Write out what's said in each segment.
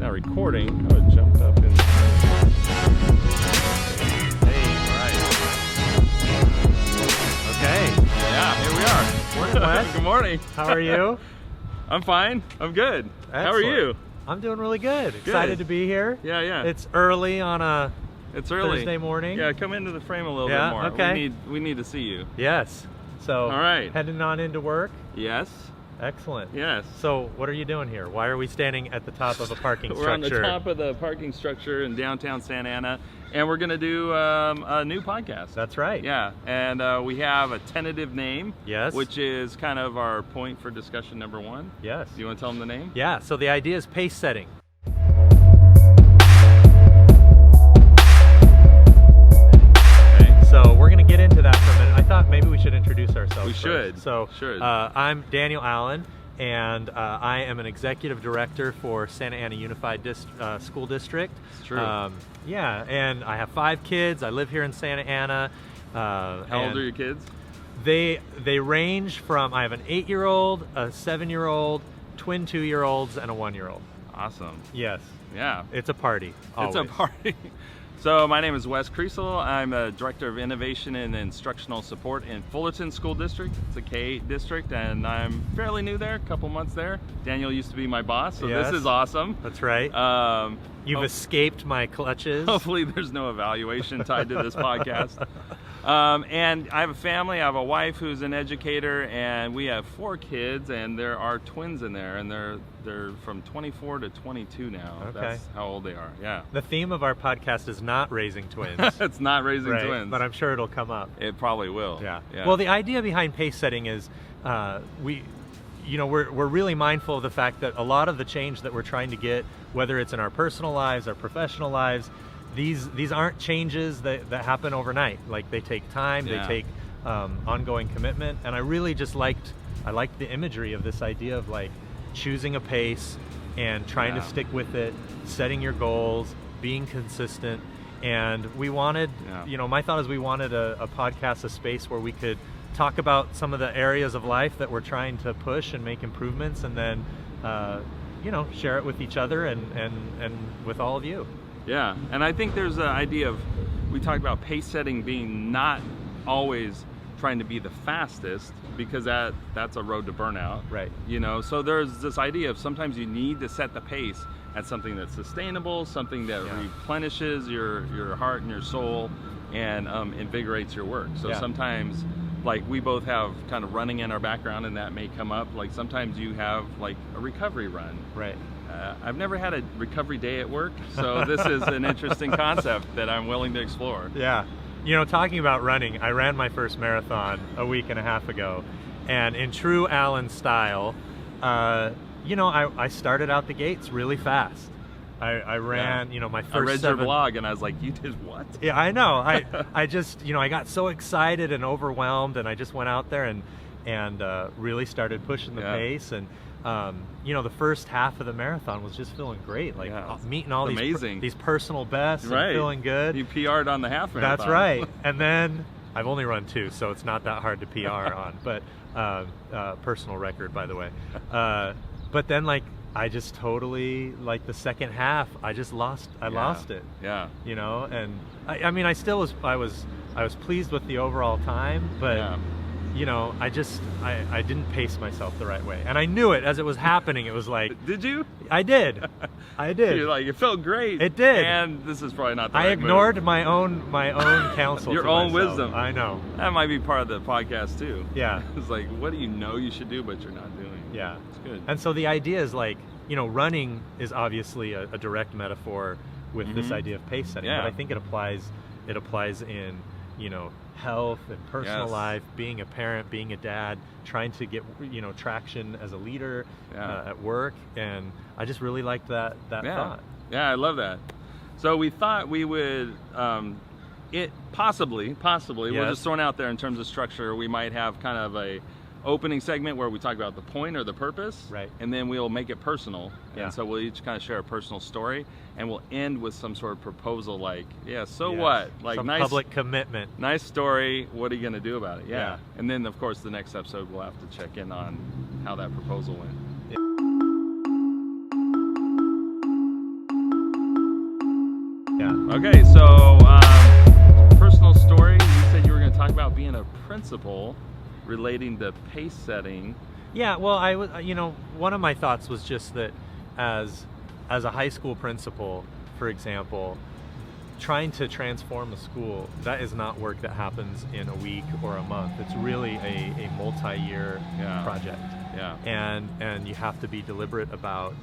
not recording. I would have jumped up and... Hey, all right. Okay. Yeah, here we are. Morning, Wes. Good morning. How are you? I'm fine. I'm good. Excellent. How are you? I'm doing really good. Excited to be here. Yeah. It's early on a early. Thursday morning. Yeah, come into the frame a little bit Yeah, more. okay. We need to see you. Yes. So, all right. Heading on into work. Yes. Excellent. Yes. So, what are you doing here? Why are we standing at the top of a parking We're structure? on the top of the parking structure in downtown Santa Ana, and we're going to do a new podcast. That's right. Yeah, and we have a tentative name. Yes. Which is kind of our point for discussion number one. Yes. Do you want to tell them the name? Yeah. So the idea is pace setting. So we're going to get into that for a minute. I thought maybe we should introduce ourselves. We should. First. So I'm Daniel Allen, and I am an executive director for Santa Ana Unified School District. It's true. Yeah, and I have 5 kids. I live here in Santa Ana. How old are your kids? They range from, I have an 8-year-old, a 7-year-old, twin 2-year-olds, and a 1-year-old. Awesome. Yes. Yeah. It's a party. Always. It's a party. So my name is Wes Kriesel. I'm a Director of Innovation and Instructional Support in Fullerton School District. It's a K district, and I'm fairly new there, a couple months there. Daniel used to be my boss, so Yes. this is awesome. That's right. You've escaped my clutches. Hopefully there's no evaluation tied to this podcast. And I have a family. I have a wife who's an educator, and we have 4 kids, and there are twins in there, and they're from 24 to 22 now. Okay. That's how old they are. Yeah. The theme of our podcast is not raising twins. It's not raising right, twins, but I'm sure it'll come up. It probably will. Yeah. Yeah. Well, the idea behind pace setting is we're really mindful of the fact that a lot of the change that we're trying to get, whether it's in our personal lives, our professional lives, these aren't changes that happen overnight. Like, they take time, Yeah. they take ongoing commitment, and I really just liked the imagery of this idea of like choosing a pace and trying to stick with it, setting your goals, being consistent. And we wanted, my thought is we wanted a podcast, a space where we could talk about some of the areas of life that we're trying to push and make improvements, and then share it with each other and with all of you. Yeah, and I think there's an idea of, we talked about pace setting being not always trying to be the fastest, because that's a road to burnout. Right. So there's this idea of sometimes you need to set the pace at something that's sustainable, something that replenishes your heart and your soul, and invigorates your work. So sometimes, like, we both have kind of running in our background, and that may come up. Like, sometimes you have like a recovery run. Right. I've never had a recovery day at work, so this is an interesting concept that I'm willing to explore. Yeah. Talking about running, I ran my first marathon a week and a half ago, and in true Allen style, I started out the gates really fast. I ran, my first I read 7... your blog, and I was like, you did what? Yeah, I know. I just, I got so excited and overwhelmed, and I just went out there and really started pushing the pace. And the first half of the marathon was just feeling great, like meeting all these personal bests and feeling good. You PR'd on the half marathon. That's right. And then I've only run 2, so it's not that hard to PR on, but personal record, by the way. But then, like, I just totally, like, the second half, I just lost it. Yeah. And I still was pleased with the overall time, but I didn't pace myself the right way, and I knew it as it was happening. It was like, did you? I did. You're like, it felt great. It did. And this is probably not the I right ignored move. my own counsel. Your to own myself. wisdom. I know. That might be part of the podcast too. Yeah. It's like, what do you know you should do, but you're not doing? Yeah. It's good. And so the idea is, like, running is obviously a direct metaphor with this idea of pace setting, but I think it applies in, health and personal life, being a parent, being a dad, trying to get, traction as a leader at work. And I just really liked that thought. Yeah, I love that. So we thought we would, possibly, we're just throwing out there in terms of structure, we might have kind of a opening segment where we talk about the point or the purpose, right? And then we'll make it personal, yeah. And so we'll each kind of share a personal story, and we'll end with some sort of proposal, like, what? Like, some nice public commitment. Nice story. What are you going to do about it? Yeah. And then, of course, the next episode we'll have to check in on how that proposal went. Okay, so personal story. You said you were going to talk about being a principal relating to pace setting. Yeah, well, one of my thoughts was just that as a high school principal, for example, trying to transform a school, that is not work that happens in a week or a month. It's really a multi-year project. Yeah. And you have to be deliberate about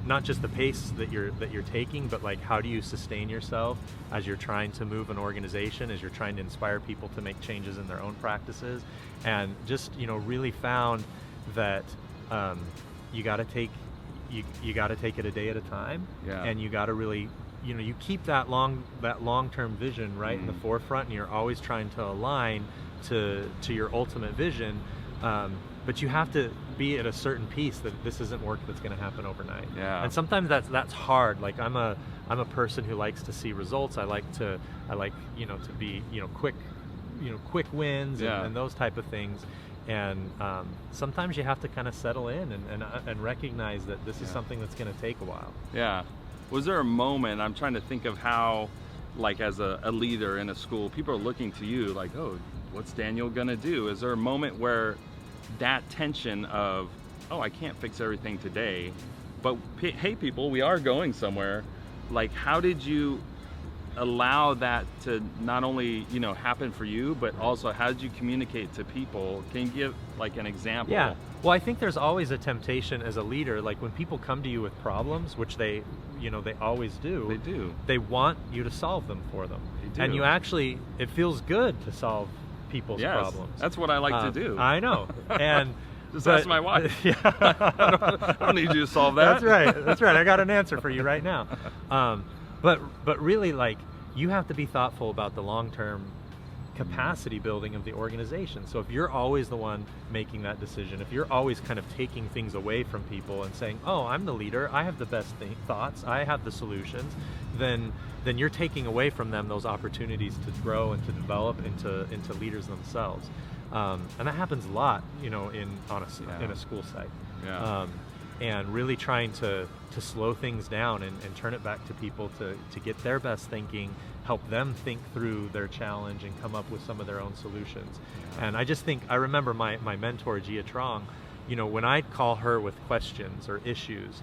not just the pace that you're taking, but like how do you sustain yourself as you're trying to move an organization, as you're trying to inspire people to make changes in their own practices, and just really found that you got to take it a day at a time, and you got to really you keep that long-term vision right in the forefront, and you're always trying to align to your ultimate vision. But you have to be at a certain piece that this isn't work that's going to happen overnight. Yeah. And sometimes that's hard. Like I'm a person who likes to see results. I like to be quick wins and those type of things. And sometimes you have to kind of settle in and recognize that this is something that's going to take a while. Yeah. Was there a moment, I'm trying to think of how, like as a leader in a school, people are looking to you like, oh, what's Daniel going to do? Is there a moment where that tension of, oh, I can't fix everything today, but hey people, we are going somewhere, like how did you allow that to not only happen for you, but also how did you communicate to people? Can you give like an example? Yeah, well, I think there's always a temptation as a leader, like when people come to you with problems, which they always do, they want you to solve them for them. And you actually, it feels good to solve people's problems. That's what I like to do. I know. And just ask my wife. Yeah. I don't need you to solve that. That's right. I got an answer for you right now. But really, like, you have to be thoughtful about the long-term capacity building of the organization. So if you're always the one making that decision, if you're always kind of taking things away from people and saying, oh, I'm the leader, I have the best thoughts, I have the solutions, then you're taking away from them those opportunities to grow and to develop into leaders themselves. And that happens a lot, in a school site. Yeah. And really trying to slow things down and turn it back to people to get their best thinking, help them think through their challenge and come up with some of their own solutions. And I remember my mentor, Gia Trong, when I'd call her with questions or issues,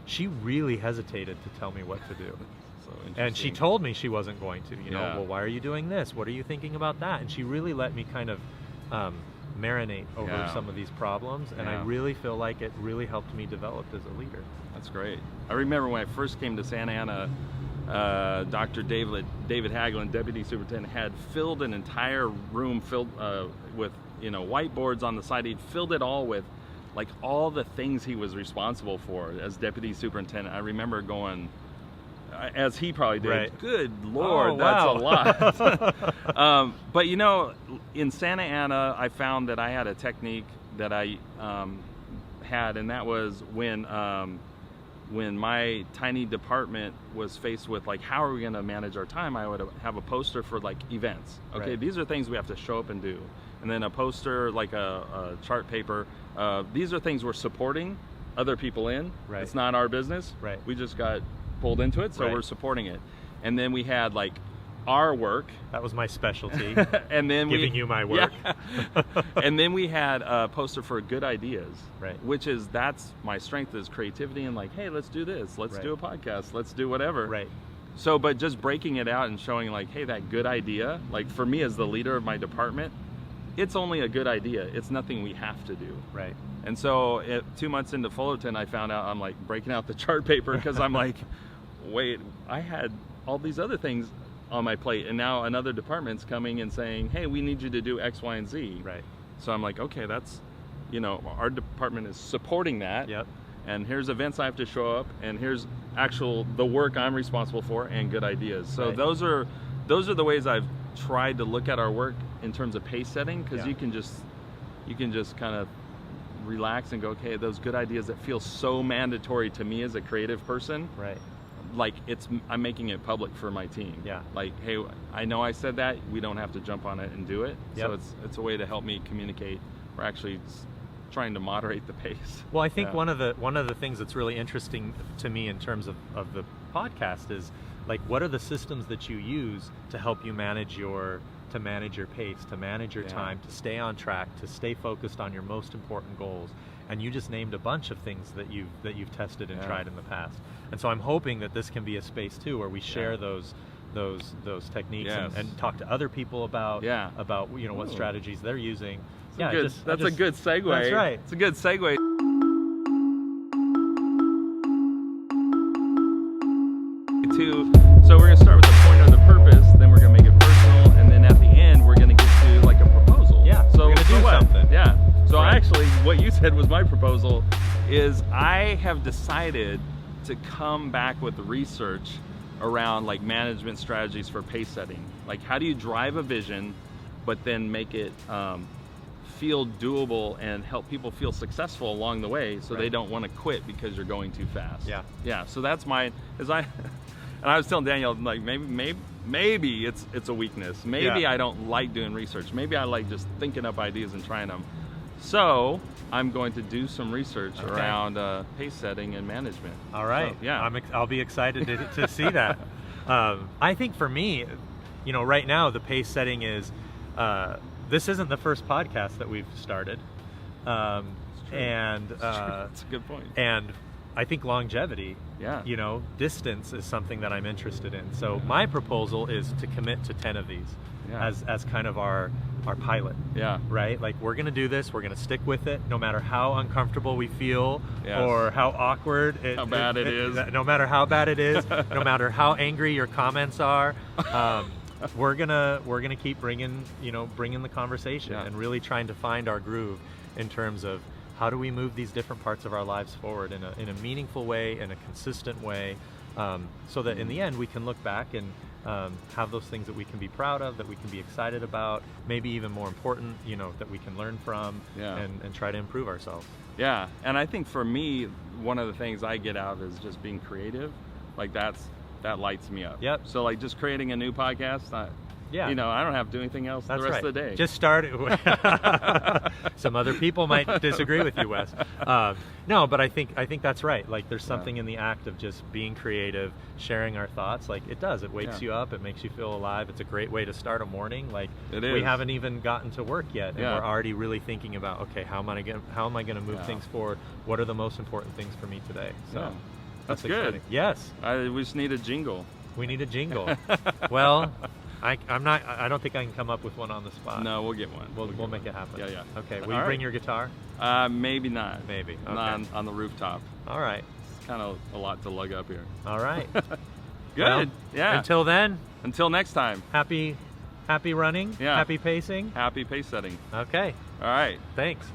she really hesitated to tell me what to do. And she told me she wasn't going to, well, why are you doing this? What are you thinking about that? And she really let me kind of marinate over some of these problems, and I really feel like it really helped me develop as a leader. That's great. I remember when I first came to Santa Ana, Dr. David Hagelin, Deputy Superintendent, had filled an entire room filled with whiteboards on the side. He'd filled it all with like all the things he was responsible for as Deputy Superintendent. I remember going, as he probably did, right. Good Lord, that's a lot. But in Santa Ana, I found that I had a technique that I had, and that was when my tiny department was faced with like, how are we going to manage our time? I would have a poster for like events. Okay, right. These are things we have to show up and do. And then a poster, like a chart paper. These are things we're supporting other people in. Right. It's not our business. Right. We just got pulled into it, so we're supporting it. And then we had like our work. That was my specialty. And then giving you my work. Yeah. And then we had a poster for good ideas. Right. That's my strength, is creativity and like, hey, let's do this. Let's do a podcast. Let's do whatever. Right. So, but just breaking it out and showing like, hey, that good idea, like for me as the leader of my department, it's only a good idea. It's nothing we have to do. Right. And so 2 months into Fullerton, I found out I'm like breaking out the chart paper because I'm like, wait, I had all these other things on my plate, and now another department's coming and saying, hey, we need you to do X, Y, and Z. Right. So I'm like, okay, that's, our department is supporting that. Yep. And here's events I have to show up, and here's the work I'm responsible for, and good ideas. So those are the ways I've tried to look at our work in terms of pace setting, because you can just kind of relax and go, okay, those good ideas that feel so mandatory to me as a creative person. Right. Like I'm making it public for my team. Yeah. Like, hey, I know I said that. We don't have to jump on it and do it. Yep. So it's a way to help me communicate, or actually trying to moderate the pace. Well, I think one of the things that's really interesting to me in terms of the podcast is like, what are the systems that you use to help you manage your pace, to manage your time, to stay on track, to stay focused on your most important goals. And you just named a bunch of things that you've tested and tried in the past. And so I'm hoping that this can be a space too where we share those techniques and talk to other people about what strategies they're using. That's a good segue. That's right. It's a good segue. So we're going to start with the point or the purpose, then we're going to make it personal, and then at the end we're going to get to like a proposal. Yeah, so we're going to do something. Yeah. So actually what you said was my proposal is I have decided to come back with research around like management strategies for pace setting. Like, how do you drive a vision but then make it feel doable and help people feel successful along the way, so they don't want to quit because you're going too fast. Yeah. So that's mine. And I was telling Daniel, like, maybe it's a weakness. Maybe I don't like doing research. Maybe I like just thinking up ideas and trying them. So I'm going to do some research around pace setting and management. All right. So, I'll be excited to see that. I think for me, right now the pace setting is. This isn't the first podcast that we've started, and that's a good point. And I think longevity, distance is something that I'm interested in. So my proposal is to commit to 10 of these as kind of our pilot. Right? Like, we're going to do this. We're going to stick with it, no matter how uncomfortable we feel or how awkward how bad it is. No matter how bad it is, no matter how angry your comments are. We're gonna keep bringing the conversation and really trying to find our groove in terms of how do we move these different parts of our lives forward in a meaningful way, in a consistent way, so that in the end we can look back and have those things that we can be proud of, that we can be excited about, maybe even more important, that we can learn from and try to improve ourselves. Yeah, and I think for me, one of the things I get out is just being creative. Like, that lights me up. Yep. So like just creating a new podcast, I don't have to do anything else the rest of the day. Just start it. Some other people might disagree with you, Wes. No, but I think that's right. Like, there's something in the act of just being creative, sharing our thoughts. Like, it does. It wakes you up. It makes you feel alive. It's a great way to start a morning. Like, we haven't even gotten to work yet, and we're already really thinking about, okay, how am I going to move things forward? What are the most important things for me today? So. That's good. Exciting. Yes. We just need a jingle. We need a jingle. Well, I don't think I can come up with one on the spot. No, we'll get one. We'll make it happen. Yeah. Okay. Will you bring your guitar? Maybe not. Maybe. Okay. Not on the rooftop. All right. It's kind of a lot to lug up here. All right. Good. Well, until then. Until next time. Happy running. Yeah. Happy pacing. Happy pace setting. Okay. All right. Thanks.